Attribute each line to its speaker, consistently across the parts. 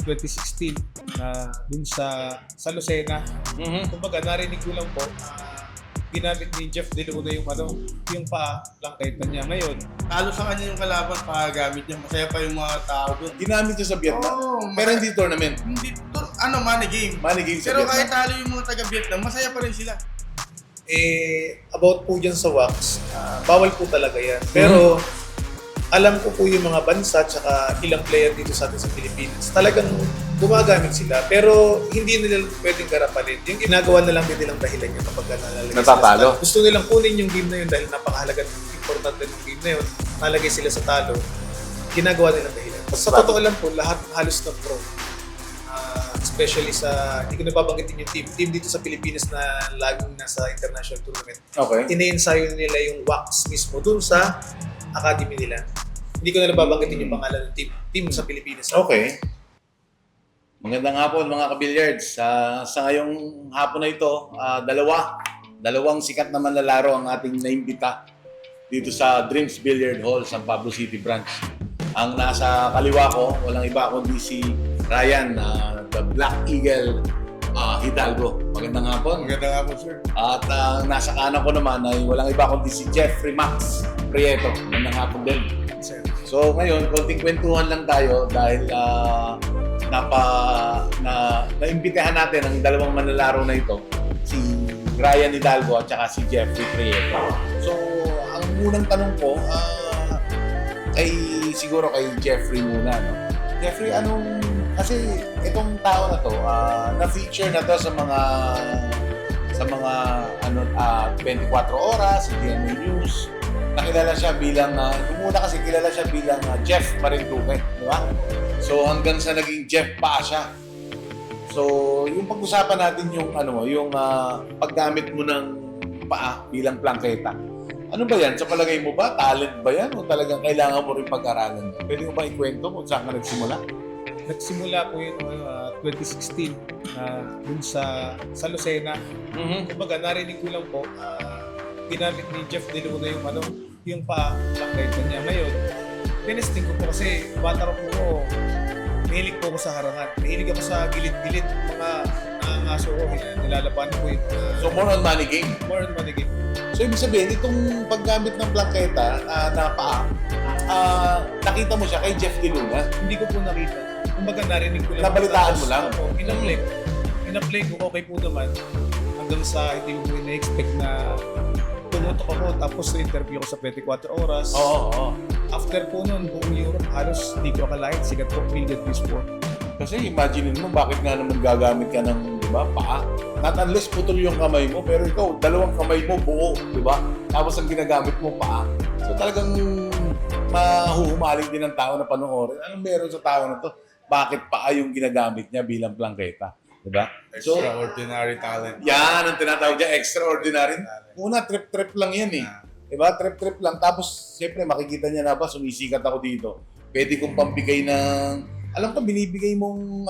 Speaker 1: 2016 na dun sa Lucena. Kumbaga narinig ko lang po, ginamit ni Jeff De Luna yung paa, langketa niya ngayon.
Speaker 2: Talo sa kanya yung kalaban, pagagamit niya. Masaya pa yung mga tao doon.
Speaker 3: Ginamit niya sa Vietnam. Pero hindi tournament.
Speaker 2: Hindi, money game.
Speaker 3: Money game sa
Speaker 2: Pero
Speaker 3: Vietnam.
Speaker 2: kahit talo yung mga taga-Vietnam, masaya pa rin sila.
Speaker 4: About po dyan sa wax, bawal po talaga yan. Pero alam ko po yung mga bansa tsaka ilang player dito sa atin sa Pilipinas. Talagang gumagamit sila pero hindi nila pwedeng garapalin. Yung ginagawa na lang din nilang dahilan yun kapag nalalagay
Speaker 3: Natatalo.
Speaker 4: sila sa talo. Gusto nilang kunin yung game na yun dahil napakahalaga at importante ng game na yun. Nalagay sila sa talo. Ginagawa nilang dahilan. Sa totoo lang po, lahat halos na pro. Especially sa, hindi ko nababanggitin yung team dito sa Pilipinas na laging nasa international tournament.
Speaker 3: Okay.
Speaker 4: Ine-ensayo nila yung wax mismo dun sa academy nila. Hindi ko na nababanggitin yung pangalan ng team sa Pilipinas.
Speaker 3: Okay. Magandang hapon mga ka-billiards. Sa ngayong hapon na ito, dalawang sikat na manlalaro ang ating naimbita dito sa Dreams Billiard Hall, San Pablo City Branch. Ang nasa kaliwa ko, walang iba kundi si Ryan, the Black Eagle Hidalgo. Magandang hapon.
Speaker 2: Maganda nga po, sir.
Speaker 3: At nasa kanan ko naman ay walang iba kundi si Jeffrey Max Prieto. Magandang hapon din. So ngayon, konting kwentuhan lang tayo dahil naimbitahan natin ang dalawang manlalaro na ito, si Ryan Hidalgo at saka si Jeffrey Prieto. So ang unang tanong ko ay siguro kay Jeffrey muna, no? Jeffrey, kasi itong tao na to, na-feature na to sa mga 24 oras, sa DMA News. Nakilala siya bilang, muna kasi kilala siya bilang Jeff Marinduque, di ba? So hanggang sa naging Jeff pa siya. So yung pag-usapan natin yung paggamit mo ng paa bilang plangketa. Ano ba yan? Sa palagay mo ba? Talent ba yan? O talagang kailangan mo rin pag-aralan? Pwede mo ba ikwento kung saan ka nagsimula?
Speaker 1: Nagsimula po yun 2016 dun sa Lucena. Kumbaga narinig ko lang po, ginamit ni Jeff De Luna yung paa, langketa niya ngayon. Tinesting ko po kasi bata rin po ako, mahilig po ako sa harangan. Mahilig ako sa gilid-gilid, mga nangangaso ko, nilalaban ko yun.
Speaker 3: So more on money game?
Speaker 1: More on money game.
Speaker 3: So ibig sabihin, itong paggamit ng plangketa na paa, nakita mo siya kay Jeff De Luna?
Speaker 1: Hindi ko po nakita. Kumbaga narinig ko lang.
Speaker 3: Nabalitaan mo lang?
Speaker 1: Opo, in-apply ko, okay po naman. Hanggang sa hindi ko po na-expect na tumutok ako tapos na-interview ko sa 24 oras.
Speaker 3: Oo.
Speaker 1: After po nun, buong Europe, halos hindi ko akalain. Sigat po, Million Views po.
Speaker 3: Kasi imagine mo, bakit nga naman gagamit ka ng, di ba, paa? Not unless putol yung kamay mo, pero ikaw, dalawang kamay mo buo, di ba? Tapos ang ginagamit mo, paa. So talagang mahuhumaling din ng tao na panoorin. Anong meron sa tao na to? Bakit paa yung ginagamit niya bilang plangketa? Di ba? So,
Speaker 2: Extraordinary talent.
Speaker 3: yan ang tinatawag niya, extraordinary. Una, trip-trip lang yan eh. Diba? Trip-trip lang. Tapos, siyempre, makikita niya na ba, sumisikat ako dito. Pwede kong pambigay ng, alam ko, binibigay mong,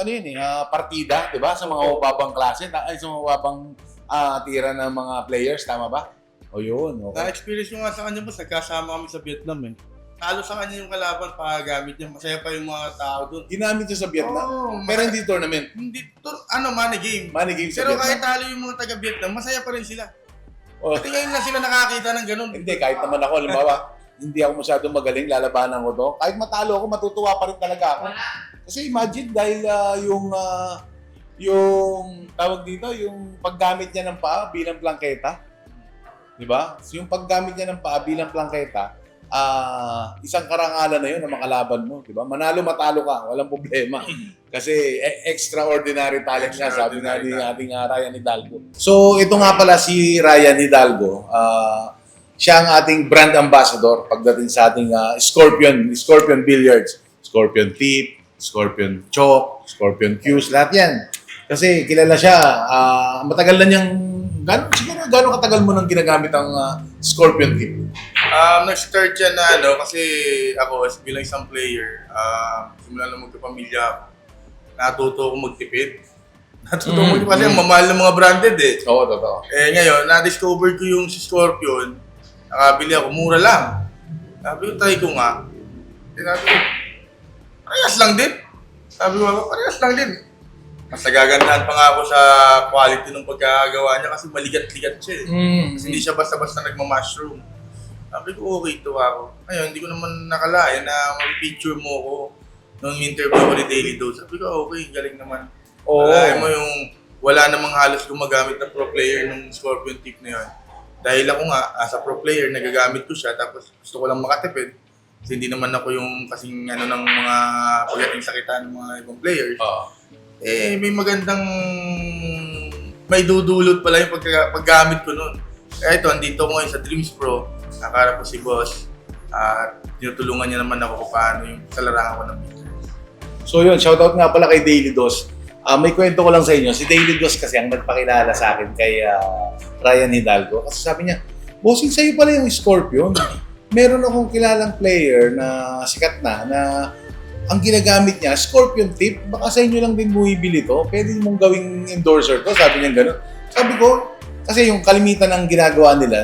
Speaker 3: partida, diba? Sa mga mababang klase, sa mga mababang tira ng mga players, tama ba? O yun, okay.
Speaker 2: Na-experience ko nga sa kanya, boss. Nagkasama kami sa Vietnam eh. Talo sa kanya yung kalaban, pagagamit niya. Masaya pa yung mga tao doon.
Speaker 3: Ginamit niya sa Vietnam. Pero hindi tournament.
Speaker 2: Hindi, money game.
Speaker 3: Money game sa
Speaker 2: Pero
Speaker 3: Vietnam.
Speaker 2: kahit talo yung mga taga-Vietnam, masaya pa rin sila.
Speaker 3: Oh.
Speaker 2: Pati ngayon lang sila nakakita ng ganun.
Speaker 3: Hindi, kahit naman ako, halimbawa, hindi ako masyadong magaling, lalabanan ko to. Kahit matalo ako, matutuwa pa rin talaga ako. Kasi imagine, dahil yung tawag dito, yung paggamit niya ng paa bilang plangketa. Di ba? So yung paggamit niya ng paa bilang plangketa, isang karangalan na yun na makalaban mo. Di ba? Manalo, matalo ka, walang problema. Kasi extraordinary talent nga, sabi nga ni ating Ryan Hidalgo. So ito nga pala si Ryan Hidalgo. Siya ang ating brand ambassador pagdating sa ating Scorpion Billiards. Scorpion Tip, Scorpion Chalk, Scorpion Cues, lahat yan. Kasi kilala siya, matagal na niyang, gano'ng katagal mo nang ginagamit ang Scorpion Tip?
Speaker 2: Nag-start yan na kasi ako bilang isang player, simula na magkapamilya ako. Natuto ako magtipid. Kasi ang mamahal ng mga branded eh.
Speaker 3: Oo, totoo.
Speaker 2: Ngayon, na-discover ko yung si Scorpion. Nakabili ako, mura lang. Sabi ko, try ko nga. Sabi ko, parehas lang din. Sabi ko, parehas lang din. Mas nagagandahan pa nga ako sa quality ng pagkagawa niya kasi maligat-ligat siya eh. Kasi hindi siya basta-basta nagma-mushroom. Sabi ko, okay ito ako. Ngayon, hindi ko naman nakalain na mag-picture mo ako nung interview ko ni Daily Dose. Sabi ko, okay, galing naman. Alain mo yung wala namang halos gumagamit na pro player ng Scorpion tip na yun. Dahil ako nga, as a pro player, nagagamit ko siya tapos gusto ko lang makatipid. Kasi hindi naman ako yung kasing ano ng mga pagdating sakitan ng mga ibang players. Eh, may magandang may dudulot pala yung paggamit ko nun. Kaya ito, andito ko ngayon sa Dreams Pro. Nakarap ko si boss. At tinutulungan niya naman ako kung paano yung sa larangan ko ng business.
Speaker 3: So yun, shoutout nga pala kay Daily Dos. May kwento ko lang sa inyo. Si Daily Dos kasi ang nagpakilala sa akin kay Ryan Hidalgo. Kasi sabi niya, bossing sa'yo pala yung Scorpion. Meron akong kilalang player na sikat na ang ginagamit niya, Scorpion tip, baka sa inyo lang din bumibili to. Pwede mong gawing endorser to. Sabi niya gano'n. Sabi ko, kasi yung kalimitan ng ginagawa nila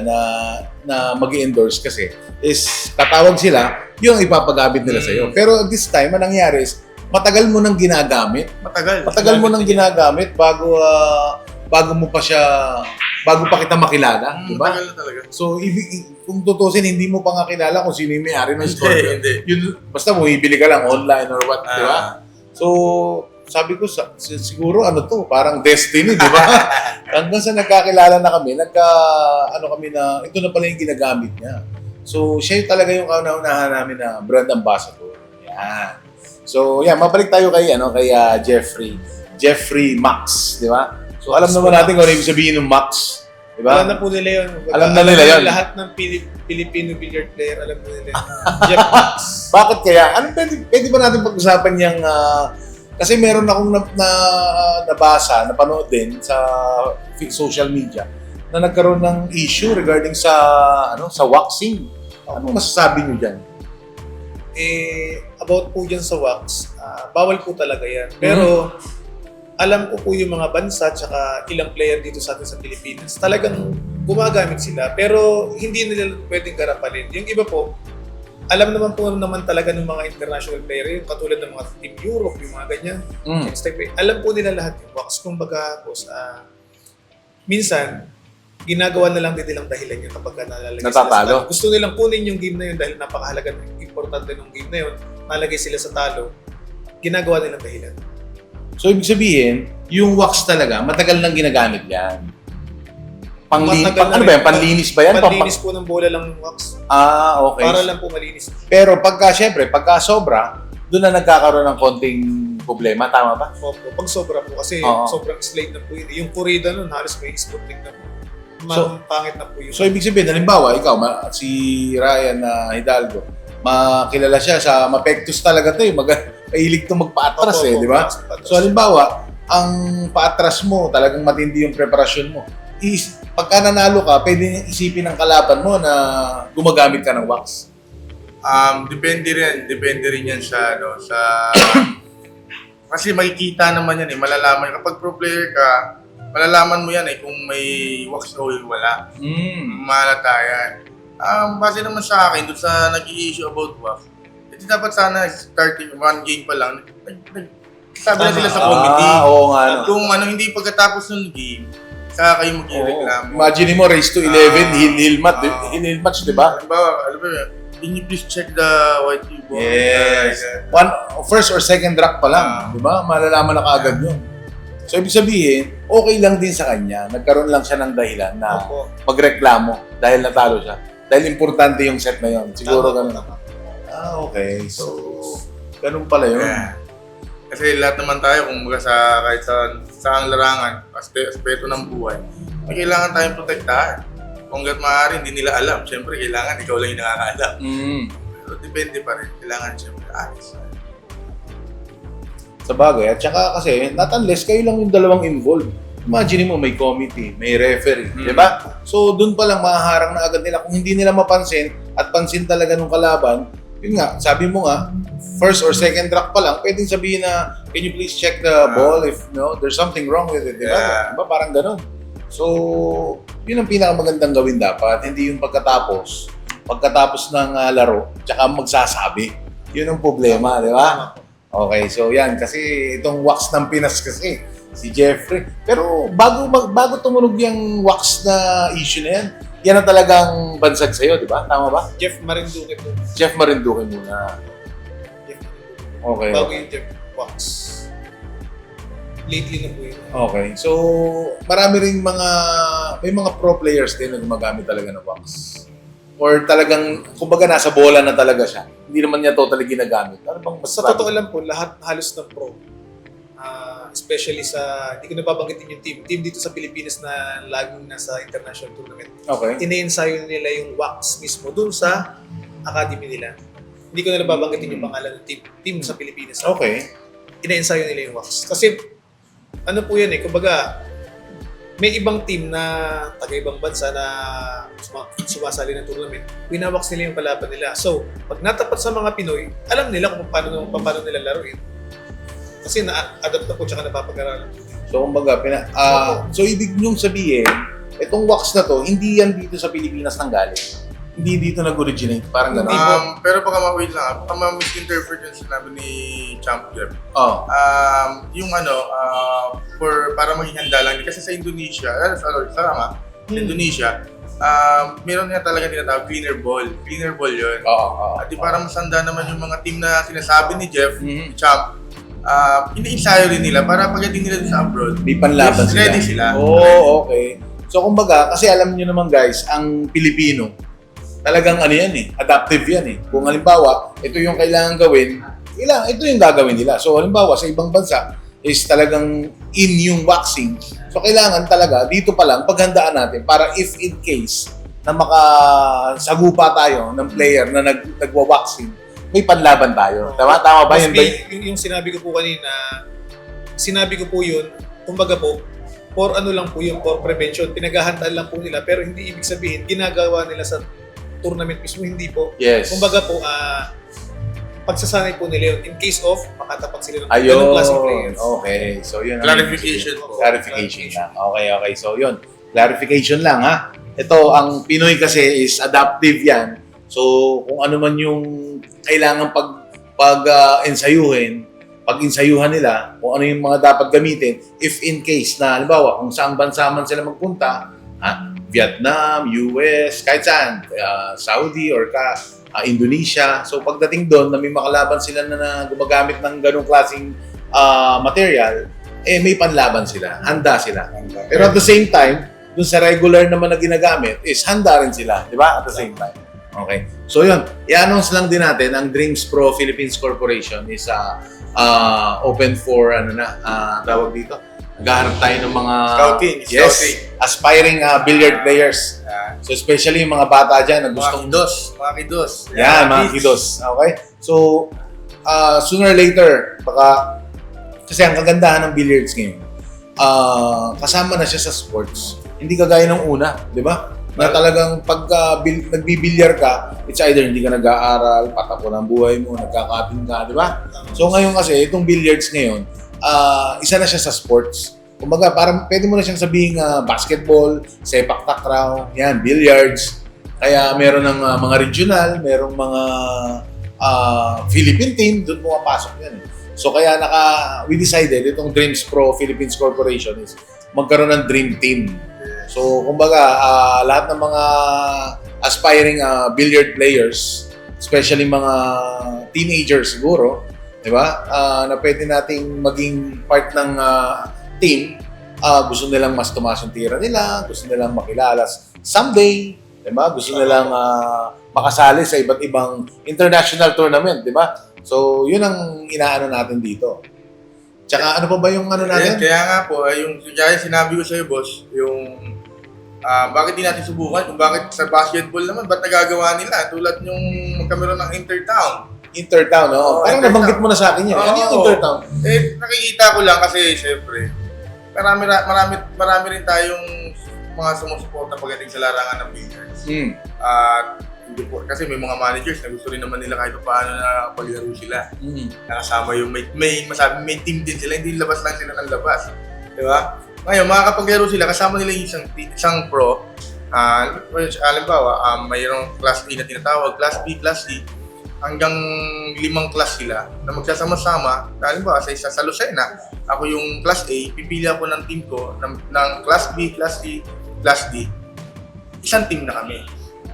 Speaker 3: na mag-endorse kasi is tatawag sila, yung ipapagamit nila sa'yo. Pero this time, ang nangyari is, matagal mo nang ginagamit. Matagal mo nang ginagamit bago pa kita makilala, di ba?
Speaker 2: Matagal na talaga.
Speaker 3: So, kung tutusin, hindi mo pa nga kilala kung sino yung may-ari ng store.
Speaker 2: Hindi.
Speaker 3: Yun, basta bumibili ka lang online or what, di ba? So, sabi ko, siguro ano to, parang destiny, di ba? Hanggang sa nagkakilala na kami, ito na pala yung ginagamit niya. So, siya yung talaga yung kauna-unahan namin na brand ambassador. Yan. So, yan, mabalik tayo kay Jeffrey Max, di ba? So, alam naman natin kung ano ibig sabihin ng Max. Diba?
Speaker 4: Alam na po nila yun.
Speaker 3: Alam na nila yun.
Speaker 4: Lahat ng Filipino billiard player, alam na nila yun. Jeff Max.
Speaker 3: Bakit kaya? Pwede ba natin pag-usapan yung... kasi meron akong napanood din sa social media na nagkaroon ng issue regarding sa waxing. Anong masasabi niyo dyan?
Speaker 4: About po dyan sa wax, bawal po talaga yan. Pero... alam ko po yung mga bansa at ilang player dito sa atin sa Pilipinas. Talagang gumagamit sila pero hindi nila pwedeng garapalin. Yung iba po, alam naman talaga ng mga international player, yung katulad ng mga Team Europe, yung mga ganyan. Alam po nila lahat yung wax. Kumbaga po minsan, ginagawa na lang din nilang dahilan yun kapag nalalagay sila sa talo. Gusto nilang kunin yung game na yun dahil napakahalaga ng importante ng game na yun. Nalagay sila sa talo, ginagawa nilang dahilan.
Speaker 3: So, ibig sabihin, yung wax talaga, matagal nang ginagamit yan. Panlinis ba yan?
Speaker 4: Panlinis po ng bola lang ng wax.
Speaker 3: Okay.
Speaker 4: Para lang po malinis.
Speaker 3: Pero pagka sobra, doon na nagkakaroon ng konting problema. Tama ba?
Speaker 4: Opo. Pag sobra po, kasi sobrang slate na po yun. Yung kurida nun, halos may sputnik na po. Pangit na po yun.
Speaker 3: So, ibig sabihin, halimbawa, ikaw, si Ryan Hidalgo, makilala siya sa mapektus talaga to mahilig to magpa-atras di ba? So halimbawa, ang pa-atras mo, talagang matindi yung preparasyon mo. Pagka nanalo ka, pwede isipin ng kalaban mo na gumagamit ka ng wax.
Speaker 2: Depende rin yan sa kasi makikita naman yan malalaman kapag pro player ka, malalaman mo yan kung may wax o wala. Malata yan. Base naman sa akin, doon sa nag-i-issue about wax, dapat sana starting one game pa lang, sabi na sila sa committee.
Speaker 3: Oo nga.
Speaker 2: Kung hindi pagkatapos ng game, saka kayo mag-reklamo.
Speaker 3: Imagine mo, race to 11, heel match, di ba?
Speaker 2: Alam mo, can you please check the white keyboard?
Speaker 3: Yes. First or second drop pa lang, di ba? Malalaman na kaagad yun. So, ibig sabihin, okay lang din sa kanya. Nagkaroon lang siya ng dahilan na magreklamo dahil natalo siya. Dahil importante yung set na yun. Siguro ganun. Okay. So, ganun pala yun.
Speaker 2: Yeah. Kasi lahat naman tayo, kung kahit sa larangan, aspeto ng buhay, may kailangan tayong protektahan. Kung hanggat maaari, hindi nila alam. Siyempre, kailangan ikaw lang yung nakakaalam. So, depende pa rin. Kailangan siyempre honest.
Speaker 3: Sa bagay. At saka kasi, not unless kayo lang yung dalawang involved. Imagine mo, may committee, may referee, di ba? So, dun pa lang mahaharang na agad nila. Kung hindi nila mapansin at pansin talaga nung kalaban, yun nga, sabi mo nga, first or second drop pa lang, pwedeng sabihin na, can you please check the ball if there's something wrong with it, di ba?
Speaker 2: Yeah.
Speaker 3: Diba? Parang ganun. So, yun ang pinakamagandang gawin dapat, hindi yung pagkatapos ng laro, tsaka magsasabi. Yun ang problema, di ba? Okay, so yan. Kasi itong wax ng Pinas kasi, si Jeffrey. Pero bago tumunog yung wax na issue na yan, yan ang talagang bansag sa'yo, di ba? Tama ba?
Speaker 1: Jeff Marinduque po.
Speaker 3: Jeff Marinduque muna.
Speaker 1: Jeff Marinduque.
Speaker 3: Okay.
Speaker 1: Bago yung Jeff Wax. Lately na po yun.
Speaker 3: Okay. So, may mga pro players din na gumagamit talaga ng wax. Or talagang, kumbaga nasa bola na talaga siya. Hindi naman niya totally ginagamit. Ano bang
Speaker 1: Sa totoo lang po, lahat halos ng pro. Especially sa, hindi ko nababanggitin yung team dito sa Pilipinas na laging nasa international tournament.
Speaker 3: Okay.
Speaker 1: Ine-ensayo nila yung wax mismo dun sa academy nila. Hindi ko na nababanggitin yung pangalan ng team sa Pilipinas.
Speaker 3: Okay.
Speaker 1: Ine-ensayo nila yung wax. Kasi, ano po yan kumbaga, may ibang team na taga-ibang bansa na sumasali ng tournament, winawax nila yung kalaban nila. So, pag natapat sa mga Pinoy, alam nila kung paano nila laruin. Kasi na-adapt na po tsaka napapag-aralan.
Speaker 3: So, kumbaga, so ibig niyong sabihin, itong wax na to, hindi yan dito sa Pilipinas nanggaling. Hindi dito nag-originate. Parang gano'n.
Speaker 2: Pero baka ma-wait lang, baka ma-misinterpret yung sinabi ni Champ Jeff.
Speaker 3: Oh.
Speaker 2: Yung para maging handa lang, kasi sa Indonesia, Indonesia, meron nga talaga tinatawag cleaner ball yun.
Speaker 3: Oo.
Speaker 2: At di parang masanda naman yung mga team na sinasabi ni Jeff,
Speaker 3: Mhm.
Speaker 2: ni Champ, iniinsayo rin nila para pagdating nila sa abroad,
Speaker 3: May panlaban sila.
Speaker 2: ready sila.
Speaker 3: Oo, okay. So, kumbaga, kasi alam niyo naman guys, ang Pilipino, talagang adaptive yan. Kung halimbawa, ito yung kailangan gawin, ito yung gagawin nila. So, halimbawa, sa ibang bansa, is talagang in yung waxing. So, kailangan talaga, dito pa lang, paghandaan natin para if in case na makasagupa tayo ng player na nagwa-waxing, may panlaban tayo. Tama ba?
Speaker 1: Mas
Speaker 3: Yun ba?
Speaker 1: yung sinabi ko po kanina, sinabi ko po yun, kumbaga po, for prevention. Pinaghahandaan lang po nila, pero hindi ibig sabihin, ginagawa nila sa tournament mismo, hindi po.
Speaker 3: Yes.
Speaker 1: Kumbaga po, pagsasanay po nila yun in case of makatapat sila ng ganung klaseng players.
Speaker 3: Okay. So, yun. ang
Speaker 2: Clarification
Speaker 3: ibig sabihin.
Speaker 2: po.
Speaker 3: Clarification lang. Okay. So, yun. Clarification lang, ha? Ito, ang Pinoy kasi is adaptive yan. So, kung ano man yung kailangan pag-ensayuhan nila, kung ano yung mga dapat gamitin, if in case na, halimbawa, kung saang bansa man sila magpunta, Vietnam, US, kahit saan, Saudi or Indonesia. So pagdating doon na may makalaban sila na gumagamit ng ganong klaseng material, may panlaban sila, handa sila. Pero at the same time, dun sa regular naman na ginagamit is handa rin sila, di ba? At the same time. Okay. So yun, i-announce lang din natin ang Dreams Pro Philippines Corporation is open for tawag dito. Naghahanap tayo ng mga
Speaker 2: Scouting.
Speaker 3: aspiring billiard players. So especially yung mga bata dyan na gustong
Speaker 2: Mga kidos.
Speaker 3: yan, mga kidos. Okay? So, sooner or later, baka, kasi ang kagandahan ng billiards ngayon, kasama na siya sa sports. Hindi kagaya ng una, di ba? Na talagang pag nagbibilyar ka, it's either hindi ka nag-aaral, patapon ang buhay mo, nagkakating ka, di ba? So ngayon kasi, itong billiards ngayon, isa na siya sa sports. Kumbaga, parang pwede mo na siyang sabihin basketball, sepak takraw, yan, billiards. Kaya meron ng mga regional, merong mga Philippine team, doon pumapasok yan. So kaya we decided, itong Dreams Pro Philippines Corporation is magkaroon ng dream team. So kumbaga, lahat ng mga aspiring billiard players, especially mga teenagers siguro, di ba? Na pwede nating maging part ng team, gusto nilang mas tumaas yung tira nila, gusto nilang makilala someday, di ba? Gusto nilang makasali sa iba't ibang international tournament, di ba? So, yun ang inaano natin dito. Tsaka ano pa ba yung natin?
Speaker 2: Kaya nga po, yung sinabi ko sa'yo, boss, yung bakit di natin subukan, kung bakit sa basketball naman, ba't nagagawa nila? Tulad yung magkameron ng intertown.
Speaker 3: Intertown, no? Parang
Speaker 2: Intertown.
Speaker 3: nabanggit mo na sa akin yan. Ano yung intertown?
Speaker 2: Nakikita ko lang kasi, syempre, marami rin tayong mga sumusuporta pagdating sa larangan ng billiards. At hindi po, kasi may mga managers na gusto rin naman nila kahit paano na paglaro sila. Nakasama yung may team din sila, hindi labas lang sila ng labas. Di ba? Ngayon, makakapaglaro sila, kasama nila yung isang pro. Halimbawa, mayroong Class A na tinatawag, Class B, Class C. hanggang 5 class sila na magsasama-sama. Halimbawa, sa Lucena, ako yung class A, pipili ako ng team ko ng class B, class C, class D. Isang team na kami.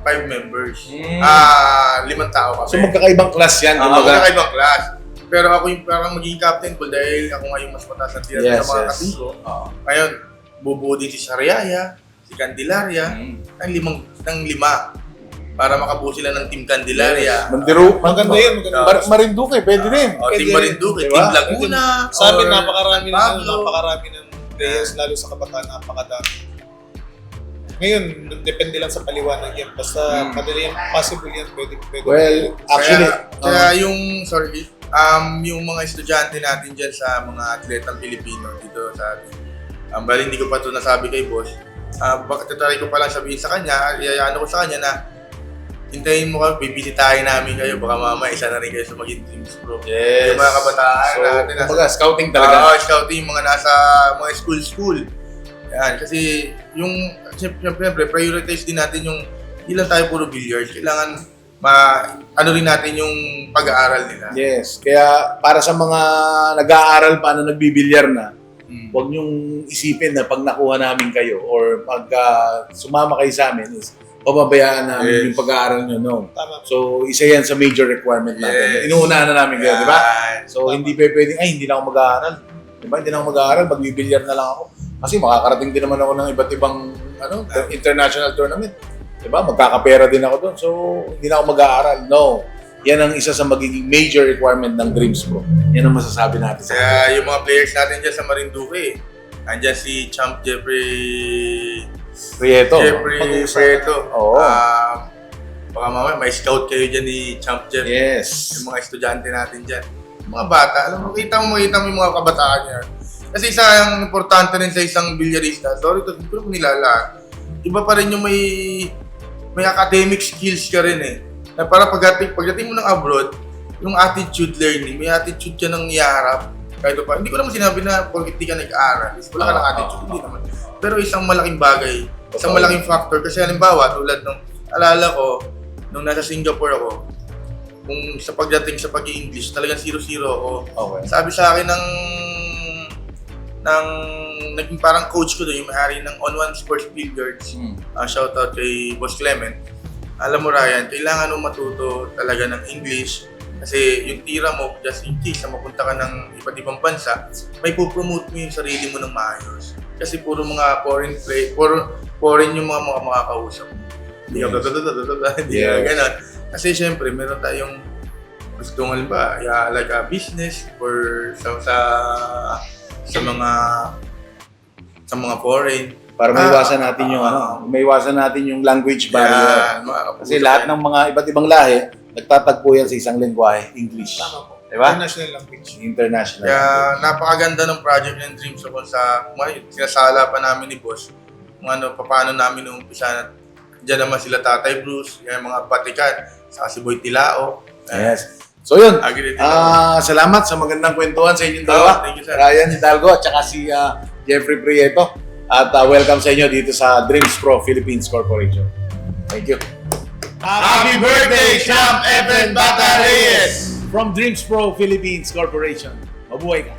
Speaker 2: 5 members. 5 tao kami.
Speaker 3: So magkakaibang class yan.
Speaker 2: Ako
Speaker 3: kumbaga.
Speaker 2: na ibang class. Pero ako yung parang magiging captain ko dahil ako nga yung mas mataas na tira
Speaker 3: Yes,
Speaker 2: sa mga
Speaker 3: yes.
Speaker 2: kapatid ko.
Speaker 3: Oo.
Speaker 2: Ngayon, bubuo din si Sariaya, si Candelaria, ng 5 para makabuo sila ng Team Candelaria.
Speaker 1: Maganda yun, maganda.
Speaker 3: Marinduque, pwede rin.
Speaker 2: O, Team
Speaker 1: Pwede
Speaker 2: Marinduque,
Speaker 3: rin, diba?
Speaker 2: Team Laguna,
Speaker 1: Sa amin,
Speaker 2: or
Speaker 1: napakarami
Speaker 2: Pablo.
Speaker 1: ng players, lalo sa kabataan, napakadami. Ngayon, depende lang sa paliwanag yan. Basta madali yan, possible yan, pwede.
Speaker 3: Well, actually,
Speaker 2: Kaya yung, yung mga estudyante natin dyan sa mga atletang Pilipino dito sa atin, bali hindi ko pa ito nasabi kay boss, bakit try ko palang sabihin sa kanya, iayano ko sa kanya na hintayin mo kami, bibisitahin namin kayo, baka mama isa na rin kayo sa maging teams bro.
Speaker 3: yes.
Speaker 2: Yung mga kabataan
Speaker 3: So,
Speaker 2: natin,
Speaker 3: kumbaga, scouting talaga.
Speaker 2: scouting, mga nasa mga school. Yan, kasi yung, siyempre, prioritize din natin yung, hindi lang tayo puro billiards, kailangan ano rin natin yung pag-aaral nila.
Speaker 3: Yes. Kaya para sa mga nag-aaral pa na nagbibilyar na, huwag niyong isipin na pag nakuha namin kayo or pag sumama kayo sa amin is pababayaan namin
Speaker 2: Yes.
Speaker 3: yung pag-aaral niyo, no?
Speaker 1: Tama.
Speaker 3: So, isa yan sa major requirement natin.
Speaker 2: Yes.
Speaker 3: Inuunahan na namin kayo, di ba?
Speaker 2: Yan.
Speaker 3: So, hindi pwedeng, hindi na ako mag-aaral. Di ba? Hindi na ako mag-aaral, magbibilyar na lang ako. Kasi makakarating din naman ako ng iba't ibang international tournament. Di ba? Magkakapera din ako doon. So, hindi na ako mag-aaral. No. Yan ang isa sa magiging major requirement ng Dreams Pro. Yan ang masasabi natin sa
Speaker 2: Kaya yung mga players natin dyan sa Marinduque, andyan si Champ Jeffrey
Speaker 3: Prieto.
Speaker 2: Prieto.
Speaker 3: Oo.
Speaker 2: Baka mamaya may scout kayo dyan ni Champ Jeff.
Speaker 3: Yes.
Speaker 2: Yung mga estudyante natin dyan. Yung mga bata, alam mo, makita mo yung mga kabataan niya. Kasi isang importante rin sa isang bilyarista, sorry to, hindi ko nilalaan. Iba pa rin yung may academic skills ka rin eh. Na para pagdating mo ng abroad, yung attitude learning, may attitude ka ng iharap. Kahit pa, hindi ko naman sinabi na porkit di ka nag-aaral, wala ka ng attitude, hindi naman. Pero isang malaking bagay, isang malaking factor. Kasi halimbawa, tulad nung alala ko, nung nasa Singapore ako, kung sa pagdating sa pag-i-English, talagang 0-0 ako.
Speaker 3: Okay.
Speaker 2: Sabi sa akin ng naging parang coach ko doon, yung may-ari ng On One Sports Billiards. Shoutout kay Boss Clement. Alam mo Ryan, kailangan mo matuto talaga ng English kasi yung tira mo, just in case na mapunta ka ng iba't ibang bansa, may pupromote mo yung sarili mo ng maayos. Kasi puro mga foreign yung mga makakausap. Hindi ka hindi ka ganon. Kasi syempre, meron tayong gusto nga ba, like a business or sa mga foreign.
Speaker 3: Para maiwasan natin yung maiwasan natin yung language barrier. Kasi lahat ng mga iba't ibang lahi, nagtatagpo yan sa isang lengguwahe, English.
Speaker 1: Tama po.
Speaker 3: Diba?
Speaker 1: International language.
Speaker 3: International.
Speaker 2: Kaya napakaganda ng project ng Dreams ako sa sinasala pa namin ni Boss. Kung paano namin umpisa. Diyan naman sila Tatay Bruce, yung mga Batikan, saka si Boy Tilao.
Speaker 3: Yes. So yun,
Speaker 2: Agree din
Speaker 3: salamat sa magandang kwentuhan sa inyong dalawa.
Speaker 2: Thank you, sir.
Speaker 3: Ryan Hidalgo at saka si Jeffrey Prieto. At welcome sa inyo dito sa Dreams Pro Philippines Corporation. Thank you.
Speaker 2: Happy birthday, Champ Evan Bata Reyes!
Speaker 3: From Dreams Pro Philippines Corporation. Mabuhay ka.